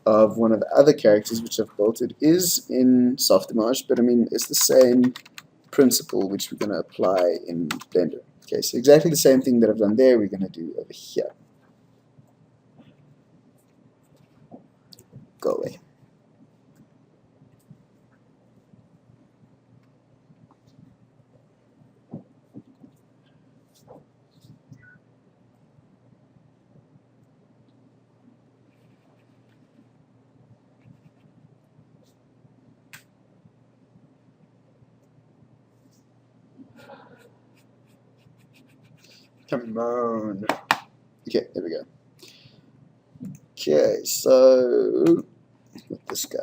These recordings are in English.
of one of the other characters which I've built. It is in Softimage, but I mean it's the same principle which we're going to apply in Blender. Okay, so exactly the same thing that I've done there, we're going to do over here. Go away. Come on. Okay, there we go. Okay, so with this guy.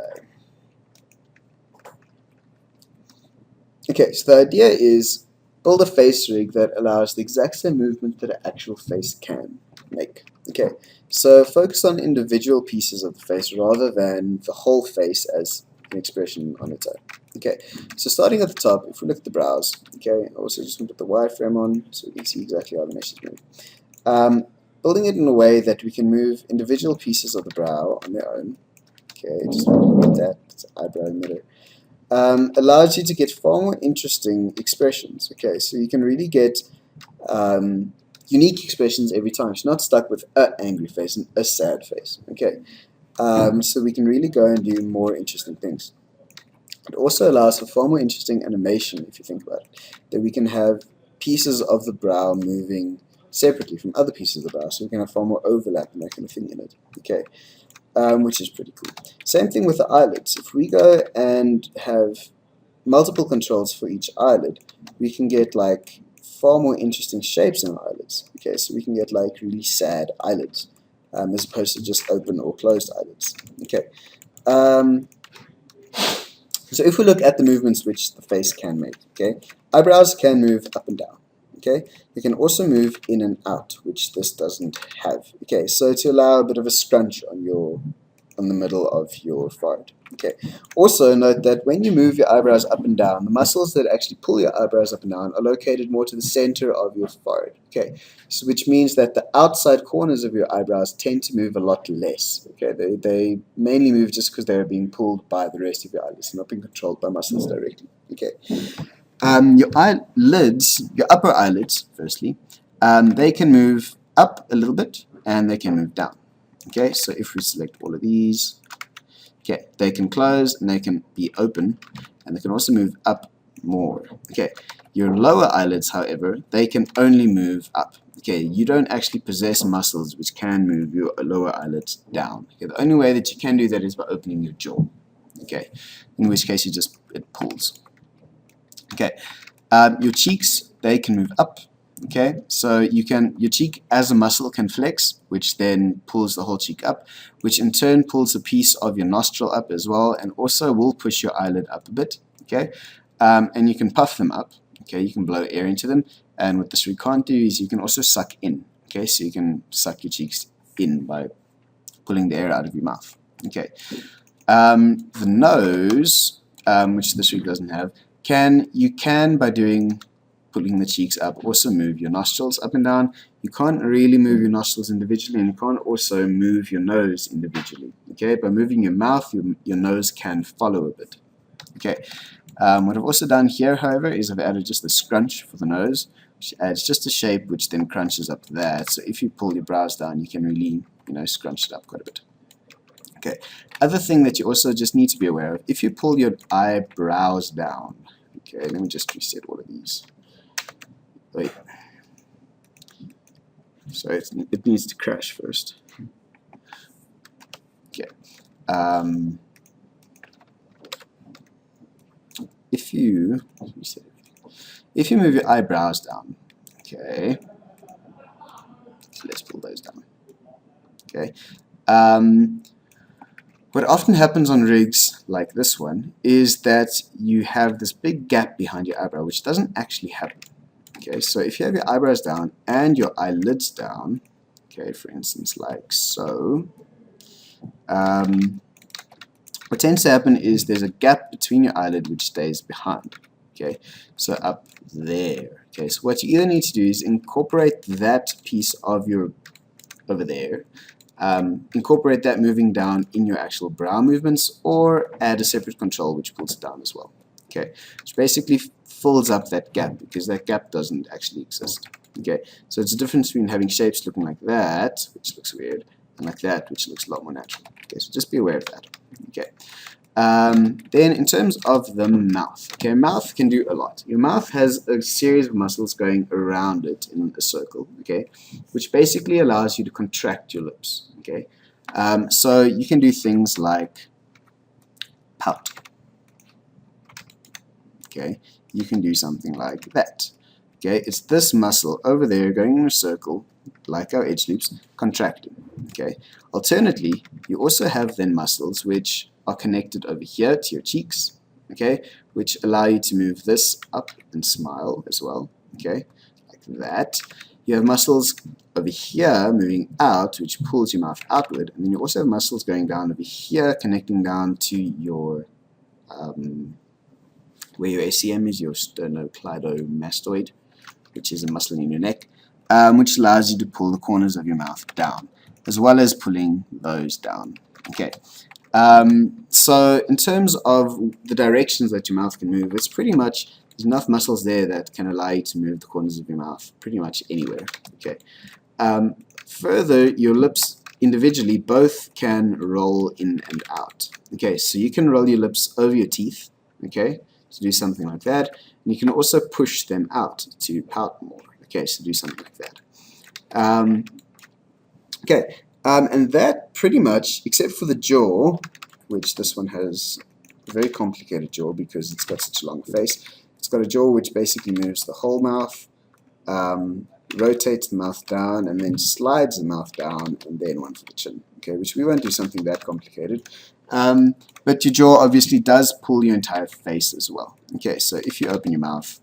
Okay, so the idea is build a face rig that allows the exact same movement that an actual face can make. Okay, so focus on individual pieces of the face rather than the whole face as an expression on its own. Okay, so starting at the top, if we look at the brows, okay, I also just want to put the wireframe on so you can see exactly how the meshes move. Building it in a way that we can move individual pieces of the brow on their own. Okay, just put that, it's an eyebrow in the middle. Allows you to get far more interesting expressions. Okay, so you can really get unique expressions every time. It's not stuck with an angry face and a sad face. Okay, so we can really go and do more interesting things. It also allows for far more interesting animation, if you think about it, that we can have pieces of the brow moving separately from other pieces of the brow, so we can have far more overlap and that kind of thing in it. Okay, which is pretty cool. Same thing with the eyelids. If we go and have multiple controls for each eyelid, we can get like far more interesting shapes in our eyelids. Okay, so we can get like really sad eyelids as opposed to just open or closed eyelids. Okay. So if we look at the movements which the face can make, okay, eyebrows can move up and down, okay, they can also move in and out, which this doesn't have, okay, so to allow a bit of a scrunch on the middle of your forehead, okay. Also note that when you move your eyebrows up and down, the muscles that actually pull your eyebrows up and down are located more to the center of your forehead, okay, so which means that the outside corners of your eyebrows tend to move a lot less, okay. They mainly move just because they're being pulled by the rest of your eyelids, not being controlled by muscles directly, okay. Your eyelids, your upper eyelids, firstly, they can move up a little bit and they can move down. Okay, so if we select all of these, okay, they can close and they can be open, and they can also move up more. Okay, your lower eyelids, however, they can only move up. Okay, you don't actually possess muscles which can move your lower eyelids down. Okay, the only way that you can do that is by opening your jaw. Okay, in which case it pulls. Okay, your cheeks, they can move up. Okay, so your cheek as a muscle can flex, which then pulls the whole cheek up, which in turn pulls a piece of your nostril up as well, and also will push your eyelid up a bit. Okay, and you can puff them up. Okay, you can blow air into them, and what this we can't do is you can also suck in. Okay, so you can suck your cheeks in by pulling the air out of your mouth. Okay, the nose, which this rig doesn't have, you can by pulling the cheeks up, also move your nostrils up and down. You can't really move your nostrils individually, and you can't also move your nose individually. Okay, by moving your mouth, your nose can follow a bit. Okay, what I've also done here, however, is I've added just the scrunch for the nose, which adds just a shape which then crunches up to that. So if you pull your brows down, you can really, scrunch it up quite a bit. Okay, other thing that you also just need to be aware of, if you pull your eyebrows down, okay, let me just reset all of these. Wait. Sorry, it needs to crash first. Okay. If you move your eyebrows down, okay, so let's pull those down. Okay. What often happens on rigs like this one is that you have this big gap behind your eyebrow, which doesn't actually happen. Okay, so if you have your eyebrows down and your eyelids down, okay, for instance, like so, what tends to happen is there's a gap between your eyelid which stays behind. Okay, so up there. Okay, so what you either need to do is incorporate that piece of your over there incorporate that moving down in your actual brow movements, or add a separate control which pulls it down as well. Okay, which basically fills up that gap, because that gap doesn't actually exist. Okay, so it's a difference between having shapes looking like that, which looks weird, and like that, which looks a lot more natural. Okay, so just be aware of that. Okay. Then in terms of the mouth, okay, mouth can do a lot. Your mouth has a series of muscles going around it in a circle, okay, which basically allows you to contract your lips, okay. So you can do things like pout, okay. You can do something like that, okay. It's this muscle over there going in a circle, like our edge loops, contracting, okay. Alternately, you also have then muscles which are connected over here to your cheeks, okay, which allow you to move this up and smile as well, okay, like that. You have muscles over here moving out, which pulls your mouth outward, and then you also have muscles going down over here, connecting down to your, where your ACM is, your sternocleidomastoid, which is a muscle in your neck, which allows you to pull the corners of your mouth down, as well as pulling those down, okay. So in terms of the directions that your mouth can move, it's pretty much, there's enough muscles there that can allow you to move the corners of your mouth pretty much anywhere. Okay. Further, your lips individually both can roll in and out. Okay, so you can roll your lips over your teeth, okay, to do something like that, and you can also push them out to pout more. Okay, so do something like that. Okay. And that pretty much, except for the jaw, which this one has a very complicated jaw because it's got such a long face. It's got a jaw which basically moves the whole mouth, rotates the mouth down, and then slides the mouth down, and then one for the chin. Okay, which we won't do something that complicated. But your jaw obviously does pull your entire face as well. Okay, so if you open your mouth,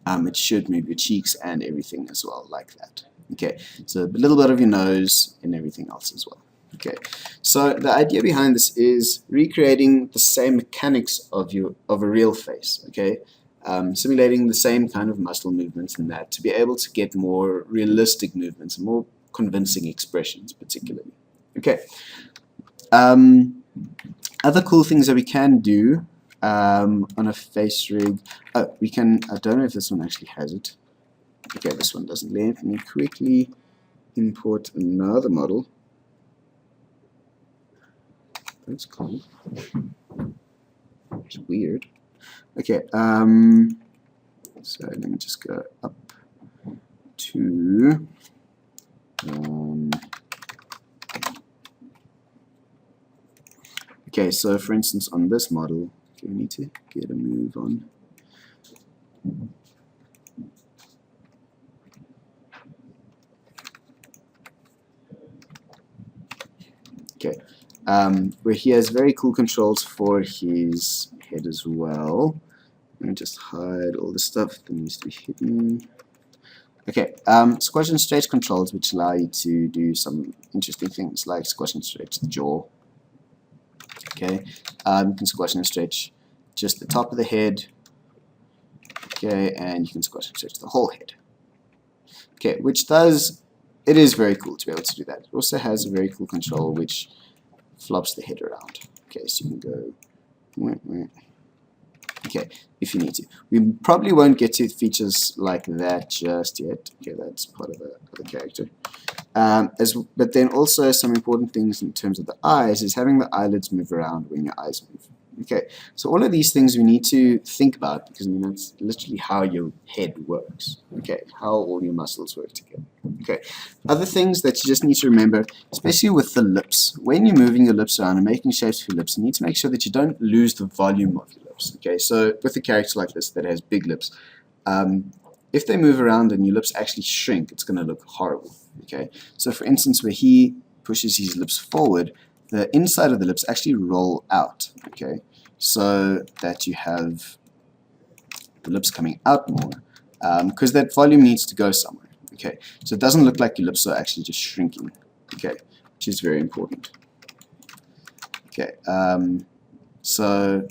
it should move your cheeks and everything as well, like that. Okay, so a little bit of your nose and everything else as well. Okay, so the idea behind this is recreating the same mechanics of a real face. Okay, simulating the same kind of muscle movements and that, to be able to get more realistic movements, more convincing expressions, particularly. Okay. Other cool things that we can do on a face rig. Oh, we can. I don't know if this one actually has it. Okay, this one doesn't. Let me quickly import another model. That's cool. It's weird. Okay, so let me just go up to okay, so for instance on this model, okay, we need to get a move on. Okay, where he has very cool controls for his head as well. Let me just hide all the stuff that needs to be hidden. Okay, squash and stretch controls, which allow you to do some interesting things like squash and stretch the jaw. Okay, you can squash and stretch just the top of the head. Okay, and you can squash and stretch the whole head. Okay, which does, it is very cool to be able to do that. It also has a very cool control which flops the head around. Okay, so you can go, okay, if you need to. We probably won't get to features like that just yet. Okay, that's part of the character. But then also some important things in terms of the eyes is having the eyelids move around when your eyes move. Okay, so all of these things we need to think about, because I mean that's literally how your head works. Okay, how all your muscles work together. Okay, other things that you just need to remember, especially with the lips, when you're moving your lips around and making shapes for your lips, you need to make sure that you don't lose the volume of your lips. Okay, so with a character like this that has big lips, if they move around and your lips actually shrink, it's going to look horrible. Okay, so for instance, where he pushes his lips forward, the inside of the lips actually roll out, okay, so that you have the lips coming out more, because that volume needs to go somewhere, okay, so it doesn't look like your lips are actually just shrinking, okay, which is very important. Okay, so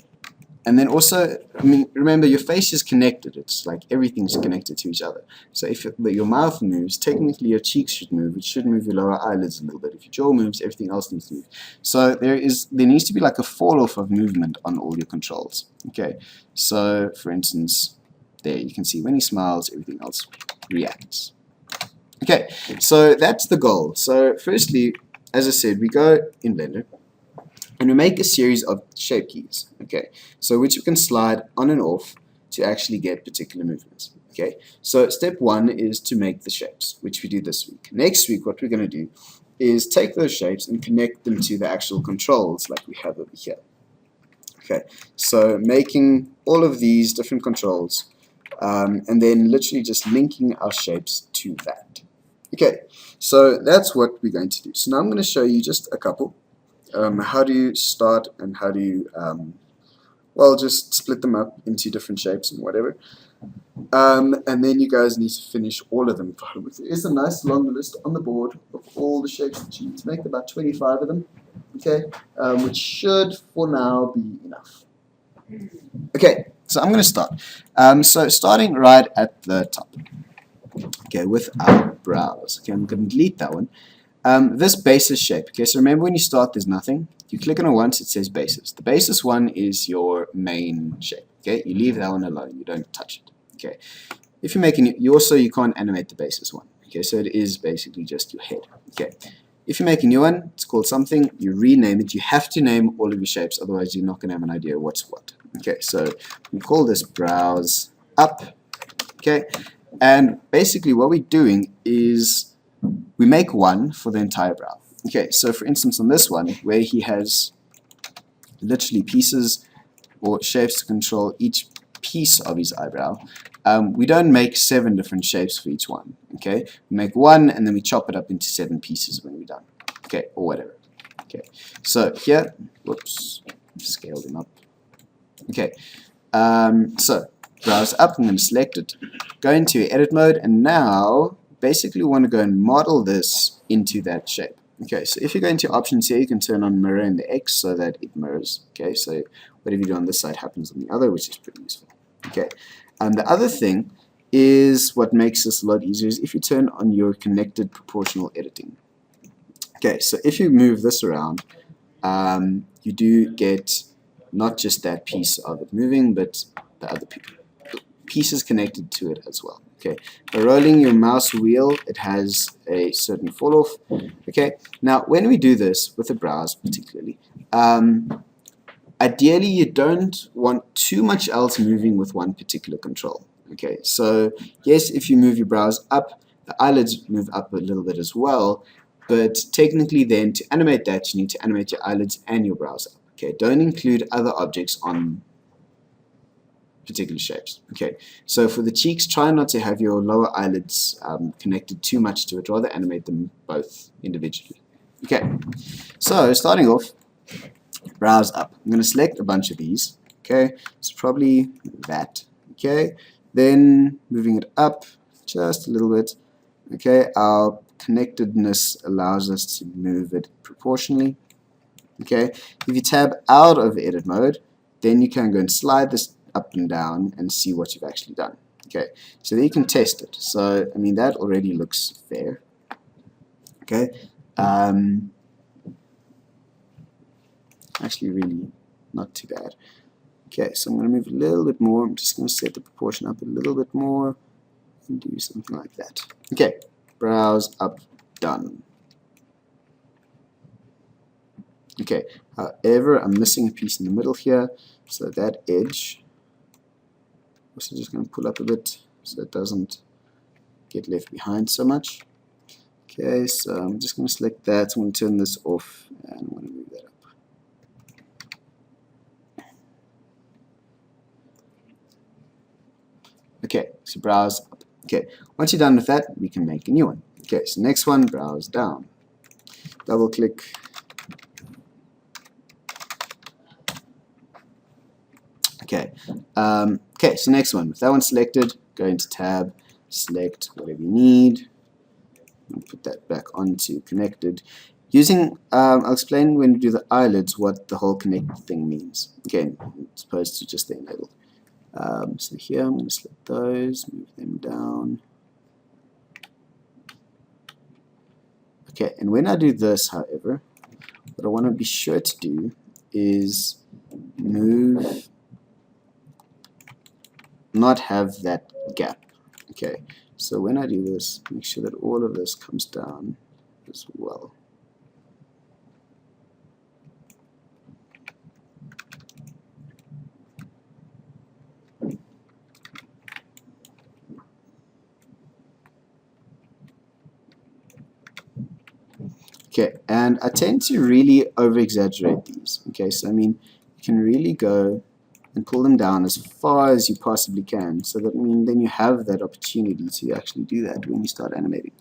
And then also, I mean, remember your face is connected. It's like everything's connected to each other. So if your mouth moves, technically your cheeks should move. It should move your lower eyelids a little bit. If your jaw moves, everything else needs to move. So there needs to be like a fall off of movement on all your controls. Okay. So for instance, there you can see when he smiles, everything else reacts. Okay. So that's the goal. So firstly, as I said, we go in Blender. And we make a series of shape keys, okay, so which you can slide on and off to actually get particular movements, okay. So step one is to make the shapes, which we do this week. Next week, what we're going to do is take those shapes and connect them to the actual controls like we have over here. Okay, so making all of these different controls and then literally just linking our shapes to that. Okay, so that's what we're going to do. So now I'm going to show you just a couple. How do you start and how do you, well, just split them up into different shapes and whatever. And then you guys need to finish all of them for homework. There is a nice long list on the board of all the shapes that you need to make, about 25 of them, okay, which should for now be enough. Okay, so I'm going to start. So starting right at the top, okay, with our brows. Okay, I'm going to delete that one. This basis shape, okay, so remember when you start there's nothing, you click on it once, it says basis. The basis one is your main shape, okay, you leave that one alone, you don't touch it, okay. If you're making it, you can't animate the basis one, okay, so it is basically just your head, okay. If you make a new one, it's called something, you rename it, you have to name all of your shapes, otherwise you're not going to have an idea what's what, okay, so we call this brows up, okay, and basically what we're doing is we make one for the entire brow. Okay, so for instance on this one, where he has literally pieces or shapes to control each piece of his eyebrow, we don't make 7 different shapes for each one. Okay, we make one and then we chop it up into 7 pieces when we're done. Okay, or whatever. Okay, so here, whoops, scaled him up. Okay, so brows up, I'm going to select it, go into edit mode, and now basically we want to go and model this into that shape. Okay, so if you go into options here, you can turn on mirror in the X so that it mirrors. Okay, so whatever you do on this side happens on the other, which is pretty useful. Okay, and the other thing is what makes this a lot easier is if you turn on your connected proportional editing. Okay, so if you move this around, you do get not just that piece of it moving, but the other pieces connected to it as well. Okay, by rolling your mouse wheel, it has a certain fall off. Okay, now when we do this with the brows particularly, ideally you don't want too much else moving with one particular control. Okay, so yes, if you move your brows up, the eyelids move up a little bit as well, but technically then to animate that, you need to animate your eyelids and your brows up. Okay, don't include other objects on particular shapes. Okay, so for the cheeks, try not to have your lower eyelids connected too much to it, rather animate them both individually. Okay, so starting off, brows up. I'm going to select a bunch of these. Okay, so probably that. Okay, then moving it up just a little bit. Okay, our connectedness allows us to move it proportionally. Okay, if you tab out of edit mode, then you can go and slide this up and down and see what you've actually done. Okay, so then you can test it. So I mean that already looks fair. Okay, actually really not too bad. Okay, so I'm going to move a little bit more. I'm just going to set the proportion up a little bit more and do something like that. Okay, brows up, done. Okay, however, I'm missing a piece in the middle here, so that edge, also just going to pull up a bit so it doesn't get left behind so much. Okay, so I'm just going to select that. I'm going to turn this off and I'm going to move that up. Okay, so brows up. Okay, once you're done with that, we can make a new one. Okay, so next one, brows down. Double click. Okay, okay, so next one, with that one selected, go into tab, select whatever you need, and put that back onto connected. I'll explain when we do the eyelids what the whole connect thing means. Again, as opposed to just the enable. So here I'm going to select those, move them down. Okay, and when I do this, however, what I want to be sure to do is move, not have that gap. Okay, so when I do this, make sure that all of this comes down as well. Okay, and I tend to really over-exaggerate these. Okay, so I mean, you can really go and pull them down as far as you possibly can, so that then you have that opportunity to actually do that when you start animating.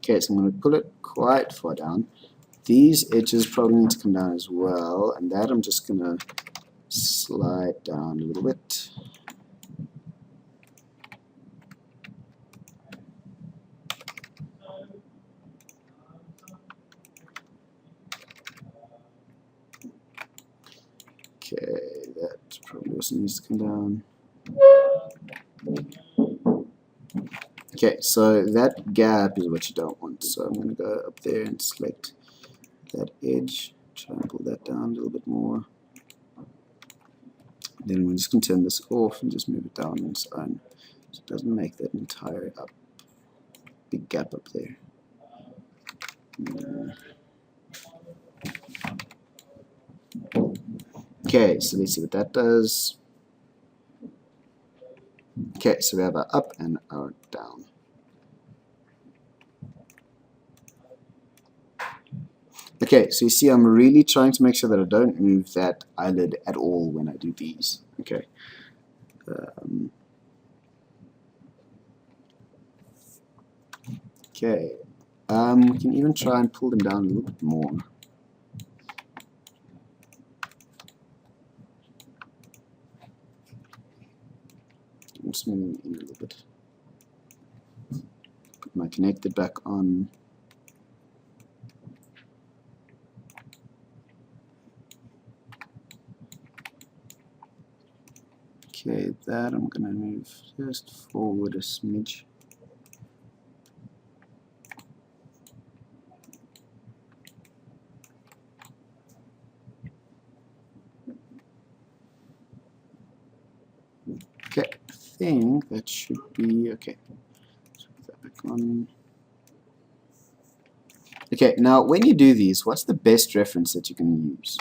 Okay, so I'm going to pull it quite far down. These edges probably need to come down as well, and that I'm just going to slide down a little bit. Okay, that probably also needs to come down. Okay, so that gap is what you don't want. So I'm going to go up there and select that edge, try and pull that down a little bit more. Then we're just going to turn this off and just move it down on its own, so it doesn't make that entire big gap up there. Okay, so let's see what that does. Okay, so we have our up and our down. Okay, so you see I'm really trying to make sure that I don't move that eyelid at all when I do these. Okay. Okay. We can even try and pull them down a little bit more. I'm just moving in a little bit. Put my connector back on. Okay, that I'm gonna move just forward a smidge. Okay, I think that should be okay. Let's put that back on. Okay, now when you do these, what's the best reference that you can use?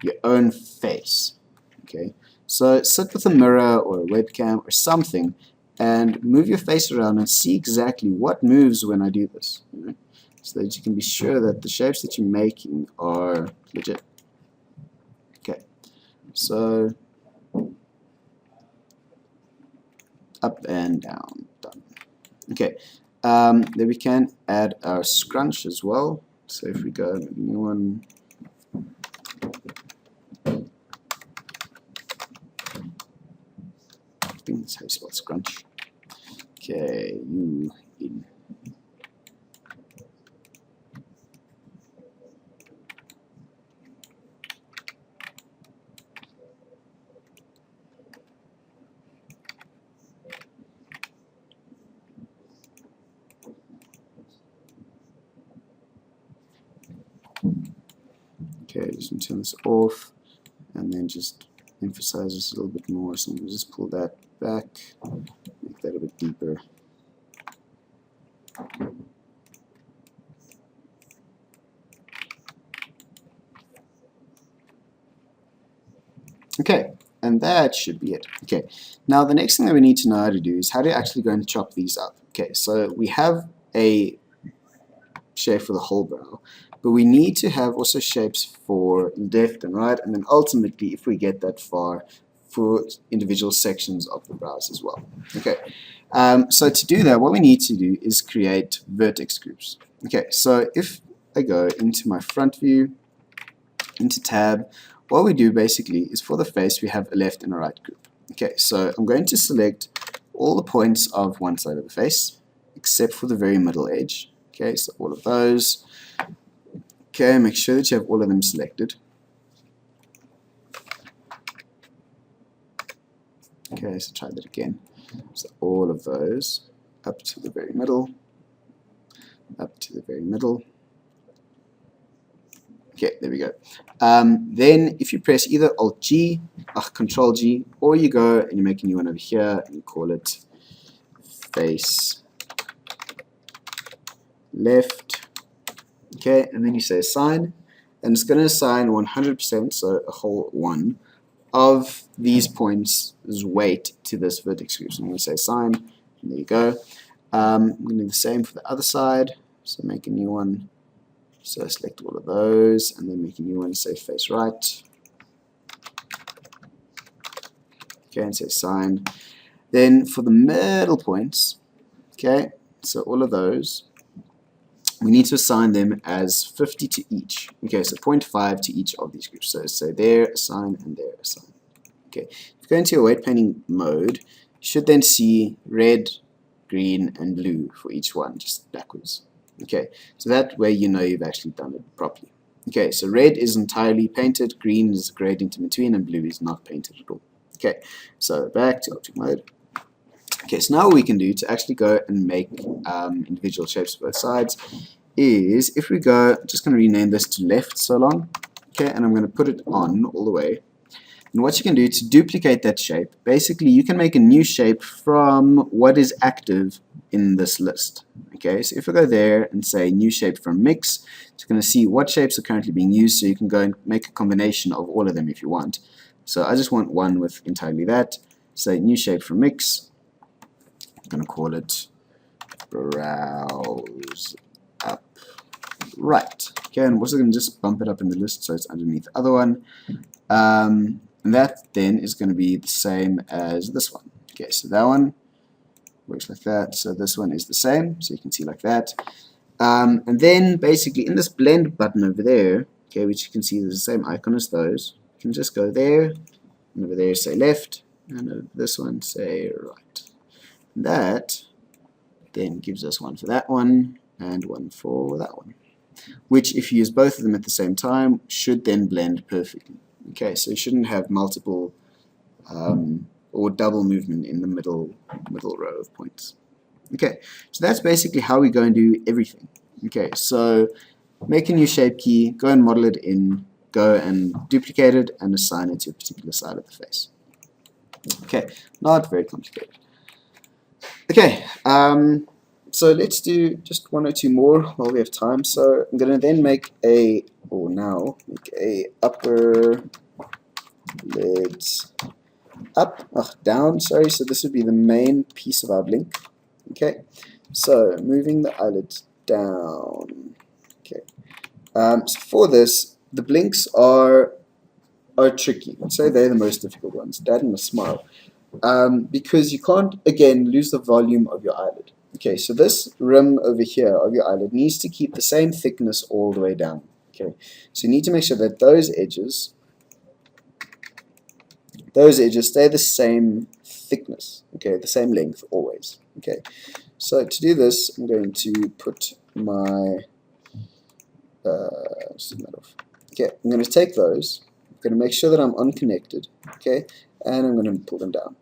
Your own face. Okay, so sit with a mirror or a webcam or something and move your face around and see exactly what moves when I do this, so that you can be sure that the shapes that you're making are legit. Okay, so up and down, done. Okay, then we can add our scrunch as well. So if we go a new one, I think that's how you spell scrunch. Okay, you in. Okay, just turn this off and then just emphasize this a little bit more. So I'm going to just pull that back, make that a bit deeper. Okay, and that should be it. Okay, now the next thing that we need to know how to do is how to actually go and chop these up. Okay, so we have a shape for the whole brow, but we need to have also shapes for left and right, and then ultimately, if we get that far, for individual sections of the brows as well. Okay, so to do that, what we need to do is create vertex groups. Okay, so if I go into my front view, into tab, what we do basically is for the face we have a left and a right group. Okay, so I'm going to select all the points of one side of the face except for the very middle edge. Okay, so all of those. Okay, make sure that you have all of them selected. Okay, so try that again. So all of those up to the very middle, up to the very middle. Okay, there we go. Then if you press either Alt-G, Control-G, or you go and you make a new one over here and you call it face left. Okay, and then you say assign, and it's going to assign 100%, so a whole 1, of these points' weight to this vertex group. So I'm going to say assign, and there you go. I'm going to do the same for the other side, so make a new one. So select all of those, and then make a new one, say face right. Okay, and say assign. Then for the middle points, okay, so all of those, we need to assign them as 50 to each. Okay, so 0.5 to each of these groups. So say there, assign, and there, assign. Okay, if you go into your weight painting mode, you should then see red, green, and blue for each one, just backwards. Okay, so that way you know you've actually done it properly. Okay, so red is entirely painted, green is a gradient in between, and blue is not painted at all. Okay, so back to object mode. Okay, so now what we can do to actually go and make individual shapes for both sides is, if we go, I'm just going to rename this to left so long, okay, and I'm going to put it on all the way. And what you can do to duplicate that shape, basically you can make a new shape from what is active in this list. Okay, so if we go there and say new shape from mix, it's going to see what shapes are currently being used, so you can go and make a combination of all of them if you want. So I just want one with entirely that. Say new shape from mix. I'm going to call it brows up right. Okay, and I'm also going to just bump it up in the list so it's underneath the other one. And that then is going to be the same as this one. Okay, so that one works like that. So this one is the same, so you can see like that. And then basically in this blend button over there, okay, which you can see there's the same icon as those, you can just go there, and over there say left, and over this one say right. And that then gives us one for that one, and one for that one, which if you use both of them at the same time, should then blend perfectly. Okay, so you shouldn't have multiple or double movement in the middle row of points. Okay, so that's basically how we go and do everything. Okay, so make a new shape key, go and model it in, go and duplicate it and assign it to a particular side of the face. Okay, not very complicated. Okay, so let's do just one or two more while we have time. So I'm going to then make a, or now, make a upper lids up, down, sorry, so this would be the main piece of our blink. Okay, so moving the eyelids down. Okay, so for this, the blinks are tricky. I'd say they're the most difficult ones, that and a smile. Because you can't, again, lose the volume of your eyelid. Okay, so this rim over here of your eyelid needs to keep the same thickness all the way down. Okay, so you need to make sure that those edges stay the same thickness, okay, the same length always. Okay, so to do this, I'm going to put my, okay, I'm going to take those, I'm going to make sure that I'm unconnected, okay, and I'm going to pull them down.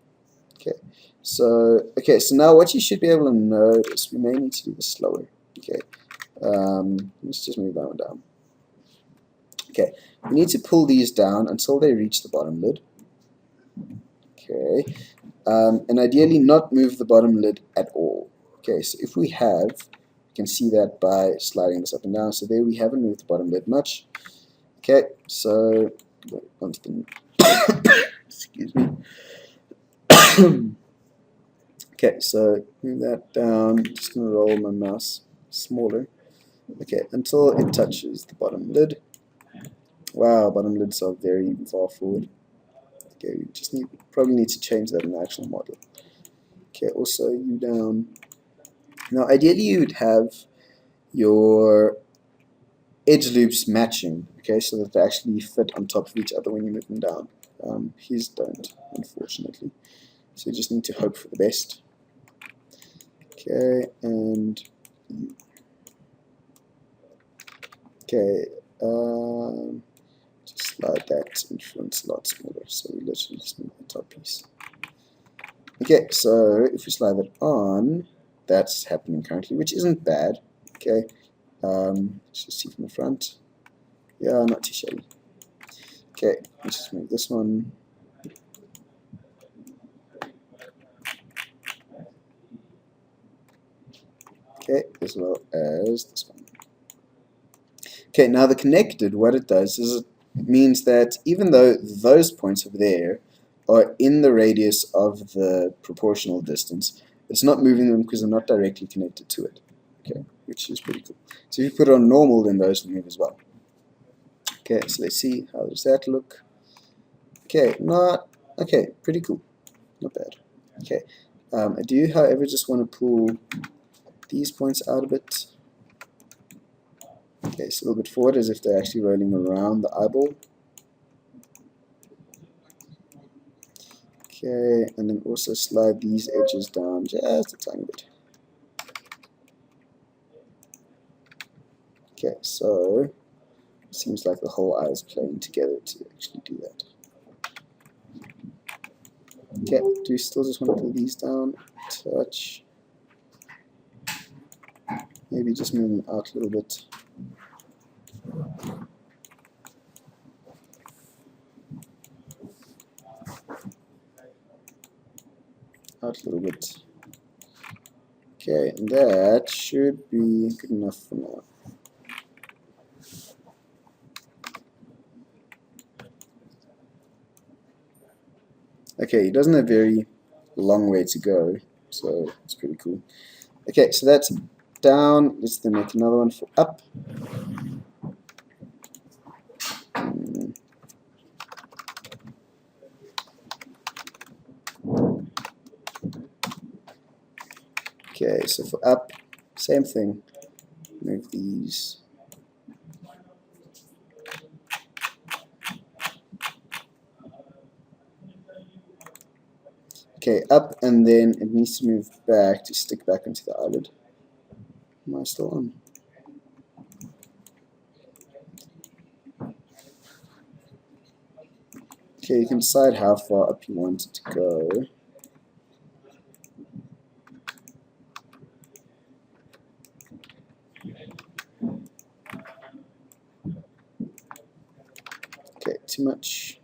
Okay, so now what you should be able to notice, we may need to do this slower. Okay, let's just move that one down. Okay, we need to pull these down until they reach the bottom lid. Okay, and ideally not move the bottom lid at all. Okay, so if we have, you can see that by sliding this up and down. So there we haven't moved the bottom lid much. Okay, so onto the Excuse me. Okay, so move that down. Just gonna roll my mouse smaller. Okay, until it touches the bottom lid. Wow, bottom lids are very far forward. Okay, we just probably need to change that in the actual model. Okay, also you down. Now, ideally, you would have your edge loops matching, okay, so that they actually fit on top of each other when you move them down. His don't, unfortunately. So you just need to hope for the best. Okay, and okay, just slide that influence a lot smaller, so we literally just move the top piece. Okay, so if we slide that on, that's happening currently, which isn't bad. Okay, let's just see from the front. Yeah, not too shabby. Okay, let's just move this one. Okay, as well as this one. Okay, now the connected, what it does is it means that even though those points over there are in the radius of the proportional distance, it's not moving them because they're not directly connected to it. Okay, which is pretty cool. So if you put it on normal, then those will move as well. Okay, so let's see, how does that look? Okay, pretty cool. Not bad. Okay, I do, however, just want to pull these points out a bit. Okay, so a little bit forward as if they're actually rolling around the eyeball. Okay, and then also slide these edges down just a tiny bit. Okay, so it seems like the whole eye is playing together to actually do that. Okay, do you still just want to pull these down? Touch. Maybe just move them out a little bit. Out a little bit. Okay, and that should be good enough for now. Okay, he doesn't have a very long way to go, so it's pretty cool. Okay, so that's down. Let's then make another one for up. Okay, so for up, same thing. Move these. Okay, up, and then it needs to move back to stick back into the eyelid. Am I still on? Okay, you can decide how far up you want it to go. Okay, too much.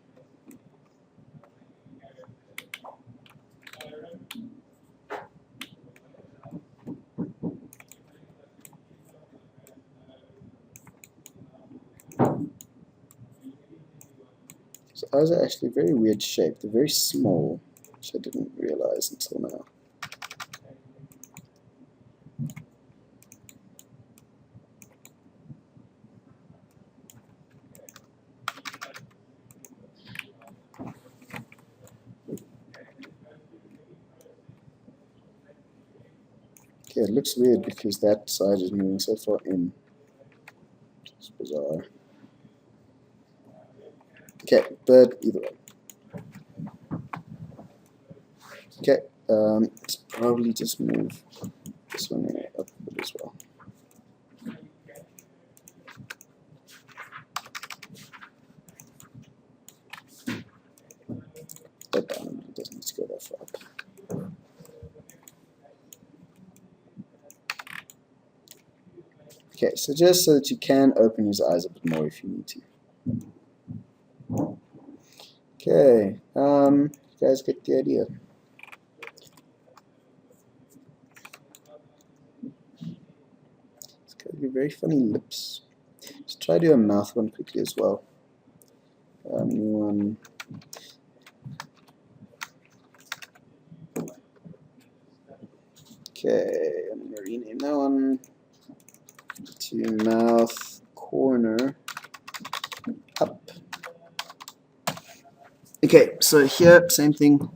So eyes are actually a very weird shape. They're very small, which I didn't realize until now. Okay, it looks weird because that side is moving so far in. It's bizarre. Okay, but either way. Okay, let's probably just move this one up a bit as well. That down, it doesn't need to go that far up. Okay, so just so that you can open his eyes a bit more if you need to. Okay, you guys get the idea. It's got to be very funny lips. Let's try to do a mouth one quickly as well. New one. Okay, I'm going to rename that one to mouth corner up. Okay, so here, same thing.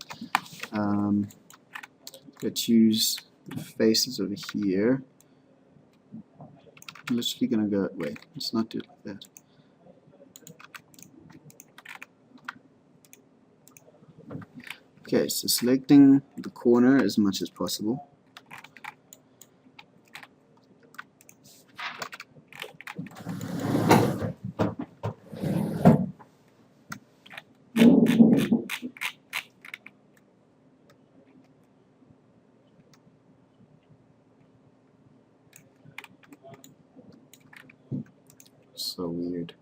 Go choose the faces over here. I'm literally going to go, wait, let's not do it like that. Okay, so selecting the corner as much as possible. So weird.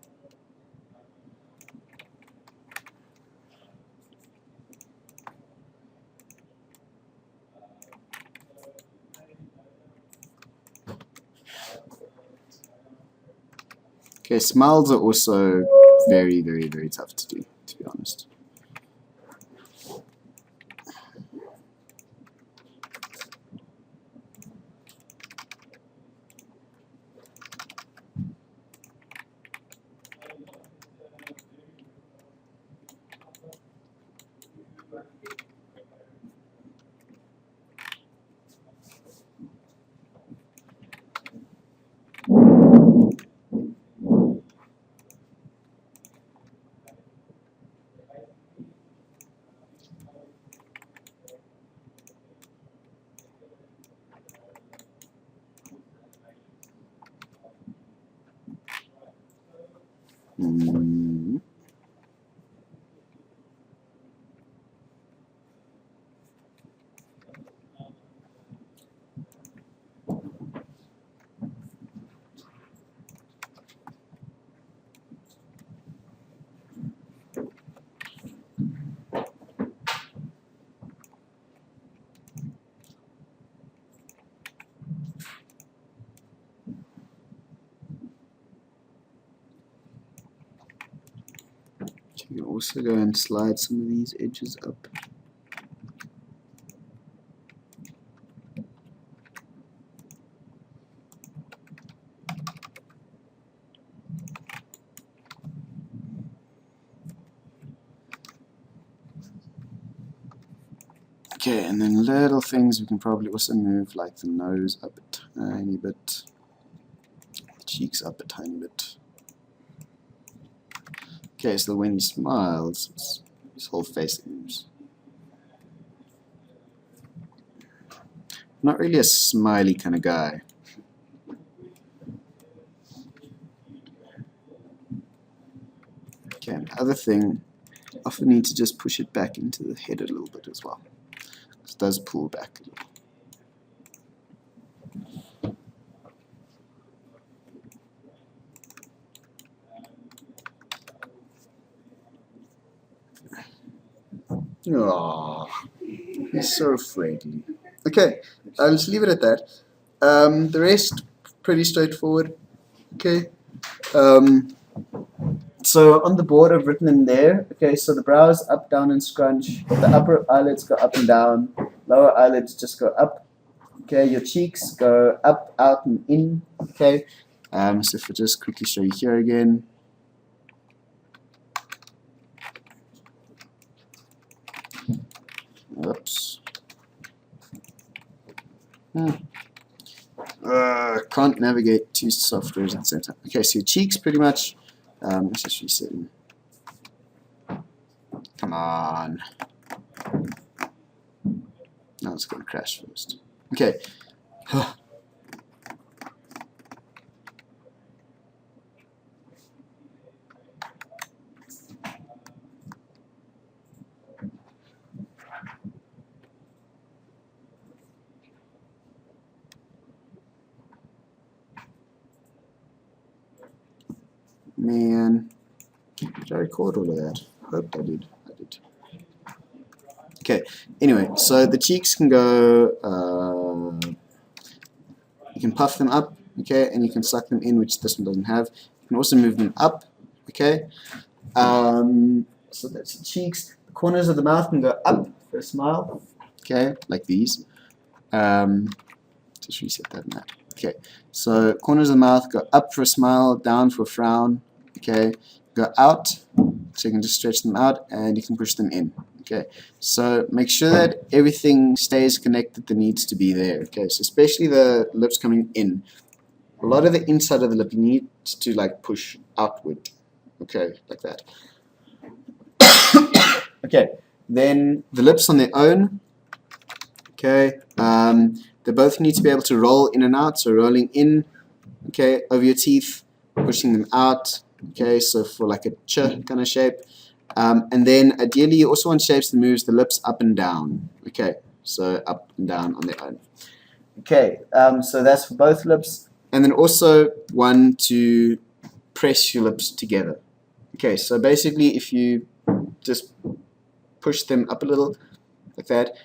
Okay, smiles are also very, very, very tough to do, to be honest. You can also go and slide some of these edges up. Okay, and then little things we can probably also move, like the nose up a tiny bit, the cheeks up a tiny bit. Okay, so when he smiles, his whole face moves. Not really a smiley kind of guy. Okay, another thing, you often need to just push it back into the head a little bit as well. It does pull back a little. Aww, he's so friendly. Okay, I'll just leave it at that. The rest, pretty straightforward. Okay. So on the board I've written in there, okay, so the brows up, down, and scrunch. The upper eyelids go up and down. Lower eyelids just go up. Okay, your cheeks go up, out, and in. Okay. So if I just quickly show you here again. Oops. Can't navigate two softwares at the same time. Okay, so your cheeks pretty much. Let's just reset them. Come on. No, it's going to crash first. Okay. Man, did I record all of that? Hope I did. I did. Okay, anyway, so the cheeks can go, you can puff them up, okay, and you can suck them in, which this one doesn't have. You can also move them up, okay. So that's the cheeks. The corners of the mouth can go up for a smile. Okay, like these. Just reset that now. Okay, so corners of the mouth go up for a smile, down for a frown. Okay, go out, so you can just stretch them out, and you can push them in. Okay, so make sure that everything stays connected that needs to be there. Okay, so especially the lips coming in. A lot of the inside of the lip you need to like push outward. Okay, like that. Okay, then the lips on their own. Okay, they both need to be able to roll in and out. So rolling in, okay, over your teeth, pushing them out. Okay, so for like a ch kind of shape. And then ideally you also want shapes that moves the lips up and down. Okay, so up and down on their own. Okay, so that's for both lips. And then also one to press your lips together. Okay, so basically if you just push them up a little like that,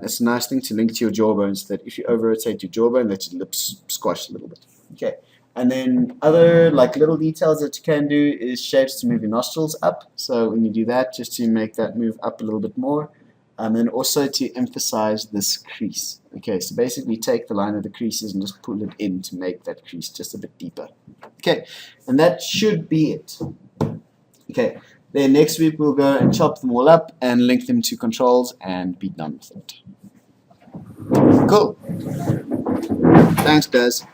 it's a nice thing to link to your jawbone so that if you over-rotate your jawbone, let your lips squash a little bit. Okay, and then other like little details that you can do is shapes to move your nostrils up. So when you do that, just to make that move up a little bit more. And then also to emphasize this crease. Okay, so basically take the line of the creases and just pull it in to make that crease just a bit deeper. Okay, and that should be it. Okay, then next week we'll go and chop them all up and link them to controls and be done with it. Cool. Thanks, guys.